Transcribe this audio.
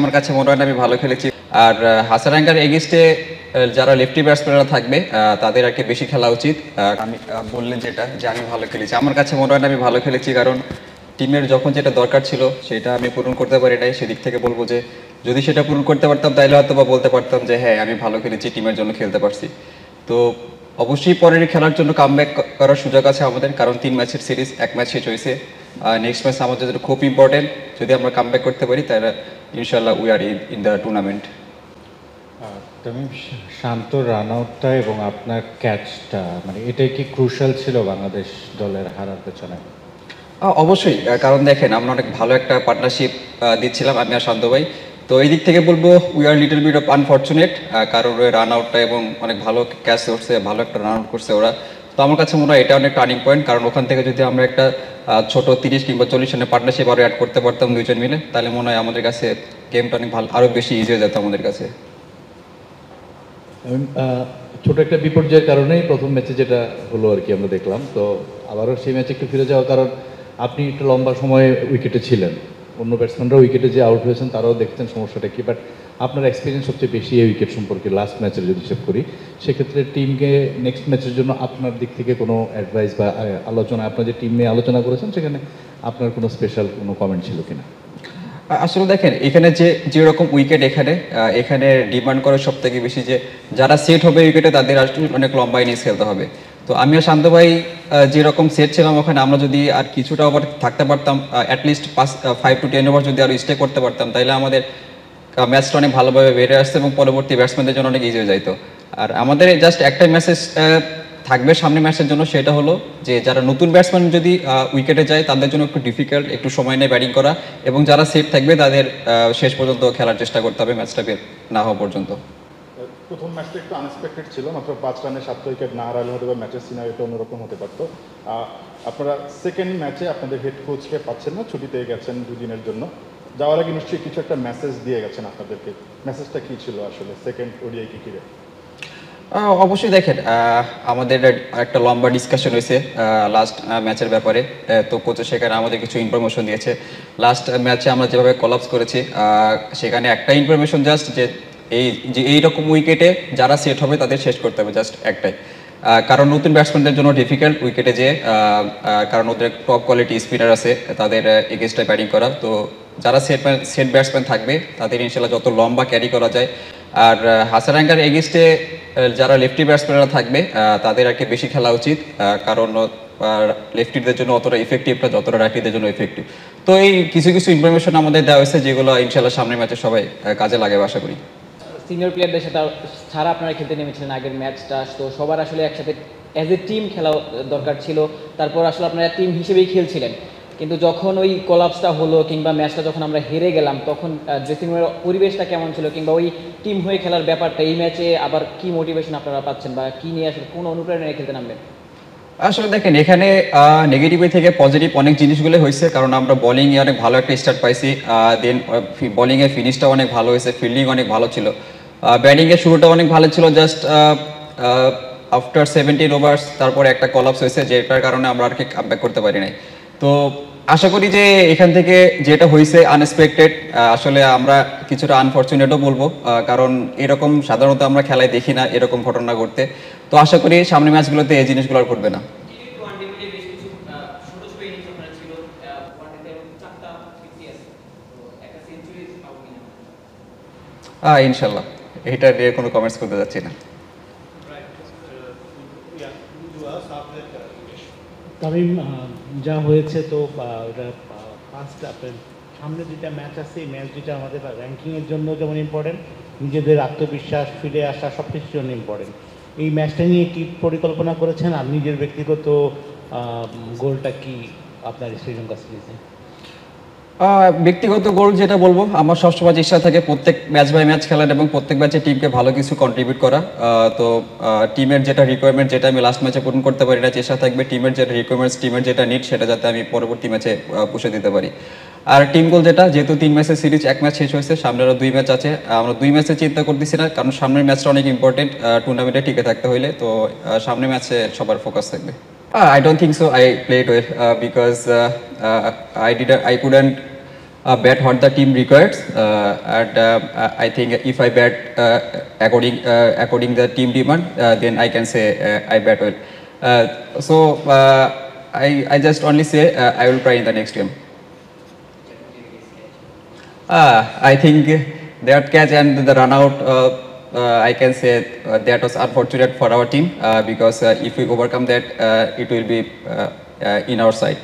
আমার কাছে মনে হয় না আমি ভালো খেলেছি। আর হাসারাঙ্গার এগেইনস্টে যারা লেফটি ব্যাটসম্যানরা থাকবে তাদের আর কি বেশি খেলা উচিত। আমি বললেন যেটা যে আমি ভালো খেলেছি, আমার কাছে মনে হয় না আমি ভালো খেলেছি, কারণ টিমের যখন যেটা দরকার ছিল সেটা আমি পূরণ করতে পারি নাই। সেদিক থেকে বলবো যে যদি সেটা পূরণ করতে পারতাম তাহলে হয়তো বা বলতে পারতাম যে হ্যাঁ আমি ভালো খেলেছি, টিমের জন্য খেলতে পারছি। তো অবশ্যই পরের খেলার জন্য কামব্যাক করার সুযোগ আছে আমাদের, কারণ 3 ম্যাচের সিরিজ, 1 ম্যাচ শেষ হয়েছে। নেক্সট ম্যাচ আমাদের জন্য খুব ইম্পর্টেন্ট। যদি আমরা কামব্যাক করতে পারি তাহলে ইনশাল্লাহ we are in the tournament. Tamim, Shanto run আউটটা এবং আপনার ক্যাচটা, মানে এটাই কি ক্রুশাল ছিল বাংলাদেশ দলের হারার পেছনে? অবশ্যই, কারণ দেখেন আমরা অনেক ভালো একটা পার্টনারশিপ দিচ্ছিলাম আমি আর শান্ত ভাই। তো এই দিক থেকে বলবো we are little bit of unfortunate, কারণ ওই রান আউটটা এবং অনেক ভালো ক্যাচ করছে, ভালো একটা রান আউট করছে ওরা। তো আমার কাছে মনে হয় এটা অনেক টার্নিং পয়েন্ট, কারণ ওখান থেকে যদি আমরা একটা ছোট 30 কিংবা 40 রানের পার্টনারশিপ আরও অ্যাড করতে পারতাম দুইজন মিলে, তাহলে মনে হয় আমাদের কাছে গেমটা অনেক ভালো, আরও বেশি ইজি হয়ে যেত আমাদের কাছে। ছোট একটা বিপর্যয়ের কারণেই প্রথম ম্যাচে যেটা হলো আর কি আমরা দেখলাম, তো আবারও সেই ম্যাচে একটু ফিরে যাওয়ার কারণ আপনি একটু লম্বা সময় উইকেটে ছিলেন, অন্য ব্যাটসম্যানরাও উইকেটে যে আউট হয়েছেন তারাও দেখতেন সমস্যাটা কি, বাট আপনার এক্সপিরিয়েন্স সবচেয়ে বেশি এই উইকেট সম্পর্কে লাস্ট ম্যাচের যদি হিসেব করি, সেক্ষেত্রে টিমকে নেক্সট ম্যাচের জন্য আপনার দিক থেকে কোনো অ্যাডভাইস বা আলোচনা, আপনার যে টিম নিয়ে আলোচনা করেছেন সেখানে আপনার কোনো স্পেশাল কোনো কমেন্ট ছিল কিনা? আসলে দেখেন এখানে যেরকম উইকেট এখানে ডিমান্ড করে সব থেকে বেশি যে যারা সেট হবে উইকেটে তাদের আসলে অনেক লম্বা ইনিংস খেলতে হবে। তো আমিও শান্ত ভাই যেরকম সেট ছিলাম ওখানে, আমরা যদি আর কিছুটা ওভার থাকতে পারতাম, অ্যাটলিস্ট 5 to 10 ওভার যদি আরও স্টে করতে পারতাম, তাহলে আমাদের ম্যাচটা অনেক ভালোভাবে বেড়ে আসতো এবং পরবর্তী ব্যাটসম্যানদের জন্য অনেক ইজি হয়ে যাইতো। আর আমাদের জাস্ট একটাই মেসেজ থাকবে সামনে ম্যাচের জন্য, সেটা হলো যে যারা নতুন ব্যাটসম্যান যদি উইকেটে যায় তাদের জন্য একটু ডিফিকাল্ট, একটু সময় নিয়ে ব্যাটিং করা, এবং যারা সেফ থাকবে তাদের শেষ পর্যন্ত খেলার চেষ্টা করতে হবে ম্যাচটা বের না হওয়া পর্যন্ত। প্রথম ম্যাচটা একটু আনএক্সপেক্টেড ছিল, মাত্র 5 রানে 7 উইকেট না হারালে হয়তো বা ম্যাচের সিনারিটা অন্যরকম হতে পারতো। আপনারা সেকেন্ড ম্যাচে আপনাদের হেড কোচকে পাচ্ছেন না, ছুটিতে গেছেন দুদিনের জন্য, যাওয়ার আগে নিশ্চয়ই কিছু একটা মেসেজ দিয়ে গেছেন আপনাদেরকে, মেসেজটা কী ছিল আসলে সেকেন্ড ওডিআই কি ঘিরে? অবশ্যই দেখেন আমাদের একটা লম্বা ডিসকাশন হয়েছে লাস্ট ম্যাচের ব্যাপারে। তো কোচ সেখানে আমাদের কিছু ইনফরমেশন দিয়েছে। লাস্ট ম্যাচে আমরা যেভাবে কলাপস করেছি সেখানে একটা ইনফরমেশন জাস্ট যে এইরকম উইকেটে যারা সেট হবে তাদের শেষ করতে হবে, জাস্ট একটাই। কারণ নতুন ব্যাটসম্যানদের জন্য ডিফিকাল্ট উইকেটে যে, কারণ ওদের টপ কোয়ালিটি স্পিনার আছে, তাদের এগেইনস্টে ব্যাটিং করা। তো যারা সেট ব্যাটসম্যান থাকবে তাদের ইনশাল্লাহ যত লম্বা ক্যারি করা যায়। আর হাসারাঙ্গার এগেইনস্টে যারা লেফটি ব্যাটসম্যানরা থাকবে তাদের আর কি বেশি খেলা উচিত, কারণ লেফটিদের জন্য অতটা ইফেক্টিভ না যতটা রাইটিদের জন্য ইফেক্টিভ। তো এই কিছু কিছু ইনফরমেশন আমাদের দেওয়া হয়েছে যেগুলো ইনশাল্লাহ সামনের ম্যাচে সবাই কাজে লাগাবে আশা করি। সিনিয়র প্লেয়ারদের সাথে ছাড়া আপনারা খেলতে নেমেছিলেন আগের ম্যাচটা, তো সবার আসলে একসাথে অ্যাজ এ টিম খেলা দরকার ছিল, তারপর আসলে আপনারা টিম হিসেবেই খেলছিলেন। কিন্তু যখন ওই কোলাপসটা হলো কিংবা ম্যাচটা যখন আমরা হেরে গেলাম, তখন ড্রেসিং রুমের পরিবেশটা কেমন ছিল, কিংবা ওই টিম হয়ে খেলার ব্যাপারটা, এই ম্যাচে আবার কি মোটিভেশন আপনারা পাচ্ছেন বা কি নিয়ে আসলে কোন অনুপ্রেরণায় খেলতে নামবেন? আসলে দেখেন এখানে নেগেটিভ থেকে পজিটিভ অনেক জিনিসগুলো হয়েছে, কারণ আমরা বোলিংয়ে অনেক ভালো একটা স্টার্ট পাইছি, দেন বোলিংয়ের ফিনিশটা অনেক ভালো হয়েছে, ফিল্ডিং অনেক ভালো ছিল, ব্যাটিংয়ের শুরুটা অনেক ভালো ছিল। জাস্ট আফটার 17 ওভার্স তারপরে একটা কলাপস হয়েছে, যেটার কারণে আমরা আর কি কামব্যাক করতে পারি নাই। তো আশা করি যে এখান থেকে যেটা হয়েছে আনএক্সপেক্টেড, আসলে আমরা কিছুটা আনফর্চুনেটও বলবো, কারণ এরকম সাধারণত আমরা খেলায় দেখি না এরকম ঘটনা ঘটতে। তো আশা করি সামনের ম্যাচগুলোতে এই জিনিসগুলো আর ঘটবে না। ইনশাল্লাহ এটা নিয়ে কোনো কমেন্টস করতে যাচ্ছি না। তামিম, যা হয়েছে তো ওটা ফার্স্ট, আপনার সামনে দুইটা ম্যাচ আছে, এই ম্যাচ দুইটা আমাদের র্যাঙ্কিংয়ের জন্য যেমন ইম্পর্টেন্ট, নিজেদের আত্মবিশ্বাস ফিরে আসা সব কিছুর জন্য ইম্পর্টেন্ট। এই ম্যাচটা নিয়ে কি পরিকল্পনা করেছেন, আর নিজের ব্যক্তিগত গোলটা কি আপনার শ্রীলঙ্কা সিরিজে? ব্যক্তিগত গোল যেটা বলবো, আমার সবসময় চেষ্টা থাকে প্রত্যেক ম্যাচ বাই ম্যাচ খেলার এবং প্রত্যেক ম্যাচে টিমকে ভালো কিছু কন্ট্রিবিউট করা। তো টিমের যেটা রিকোয়ারমেন্ট, যেটা আমি লাস্ট ম্যাচে পূরণ করতে পারি না, চেষ্টা থাকবে টিমের যেটা রিকোয়ারমেন্টস, টিমের যেটা নিড, সেটা যাতে আমি পরবর্তী ম্যাচে পুষে দিতে পারি। আর টিম গোল যেটা, যেহেতু 3 ম্যাচের সিরিজ, 1 ম্যাচ শেষ হয়েছে, সামনে আরও 2 ম্যাচ আছে, আমরা 2 ম্যাচে চিন্তা করতেছি না, কারণ সামনের ম্যাচটা অনেক ইম্পর্টেন্ট টুর্নামেন্টে টিকে থাকতে হইলে। তো সামনের ম্যাচে সবার ফোকাস থাকবে। I don't think so I played well because I couldn't bat what the team requires, and I think if I bat according the team demand, then I can say I bat well. I just only say I will try in the next game. I think that catch and the run out, I can say that was unfortunate for our team, because if we overcome that, it will be in our side.